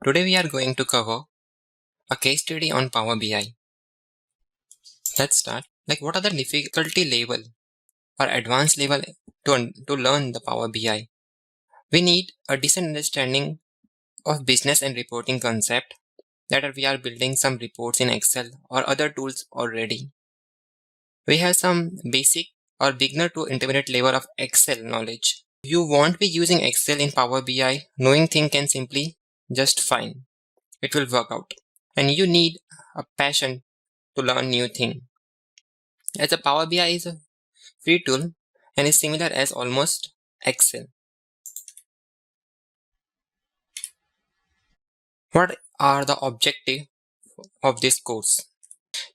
Today we are going to cover a case study on Power BI. Let's start. What are the difficulty level or advanced level to learn the Power BI? We need a decent understanding of business and reporting concept that we are building some reports in Excel or other tools already. We have some basic or beginner to intermediate level of Excel knowledge. You won't be using Excel in Power BI, knowing thing can simply just fine. It will work out. And you need a passion to learn new thing. As a Power BI is a free tool and is similar as almost Excel. What are the objective of this course?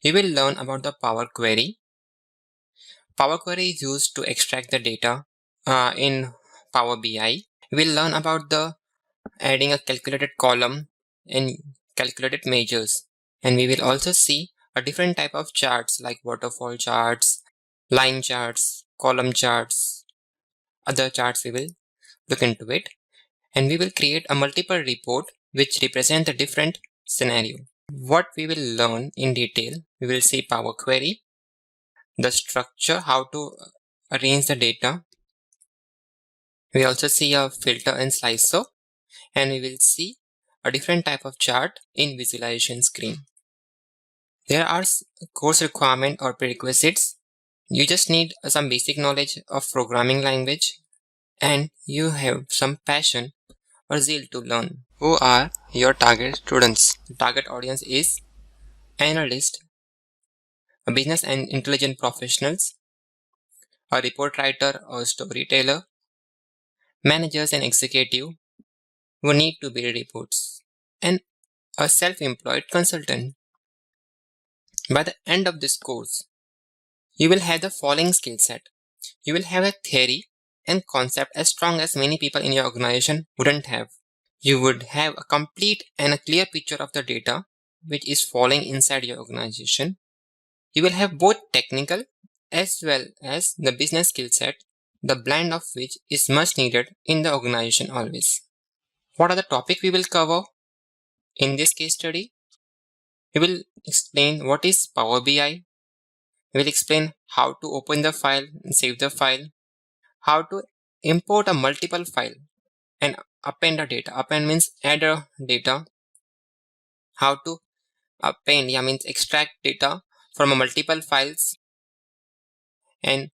You will learn about the Power Query. Power Query is used to extract the data in Power BI. We will learn about the adding a calculated column and calculated measures. And we will also see a different type of charts like waterfall charts, line charts, column charts, other charts. We will look into it, and we will create a multiple report which represent the different scenario. What we will learn in detail, we will see Power Query, the structure, how to arrange the data. We also see a filter and slicer, and we will see a different type of chart in visualization screen. There are course requirement or prerequisites. You just need some basic knowledge of programming language and you have some passion or zeal to learn. Who are your target students? The target audience is analyst, a business and intelligent professionals, a report writer or storyteller, managers and executive who need to build reports, and a self-employed consultant. By the end of this course, you will have the following skill set. You will have a theory and concept as strong as many people in your organization wouldn't have. You would have a complete and a clear picture of the data which is falling inside your organization. You will have both technical as well as the business skill set, the blend of which is much needed in the organization always. What are the topics we will cover in this case study? We will explain what is Power BI. We will explain how to open the file and save the file, how to import a multiple file and append the data. Append means add a data. How to append means extract data from a multiple files and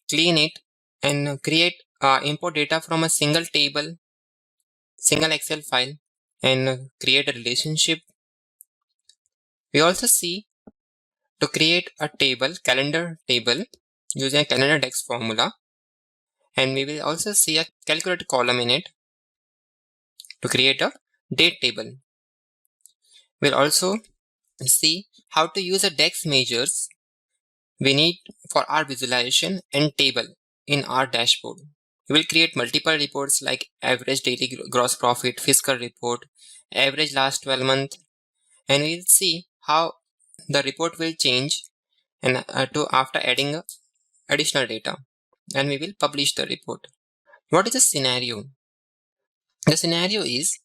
clean it and create import data from a single table, single Excel file, and create a relationship. We also see to create a table, calendar table, using a calendar text formula, and we will also see a calculate column in it to create a date table. We'll also see how to use a DEX measures we need for our visualization and table in our dashboard. We will create multiple reports like average daily gross profit, fiscal report, average last 12 months, and we'll see how the report will change and to after adding additional data, and we will publish the report. What is the scenario? The scenario is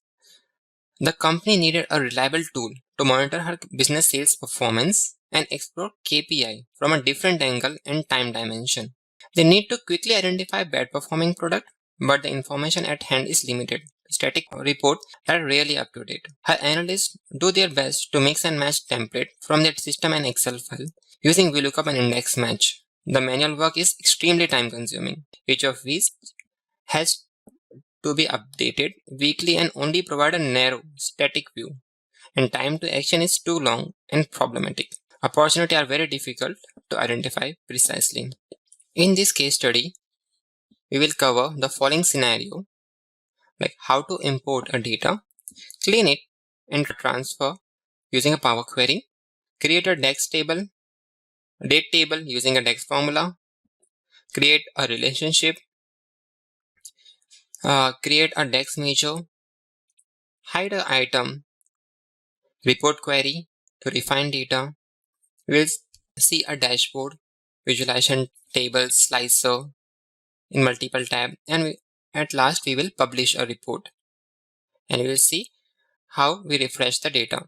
the company needed a reliable tool to monitor her business sales performance and explore KPI from a different angle and time dimension. They need to quickly identify bad performing product, but the information at hand is limited. Static reports are rarely up to date. Her analysts do their best to mix and match template from their system and Excel file using VLOOKUP and index match. The manual work is extremely time consuming, each of which has to be updated weekly and only provide a narrow, static view, and time to action is too long and problematic. Opportunities are very difficult to identify precisely. In this case study, we will cover the following scenario, like how to import a data, clean it and transfer using a Power Query, create a DEX table, date table using a DEX formula, create a relationship, create a DEX measure, hide an item, report query to refine data. We'll see a dashboard, visualization table, slicer in multiple tabs, and at last we will publish a report. And we will see how we refresh the data.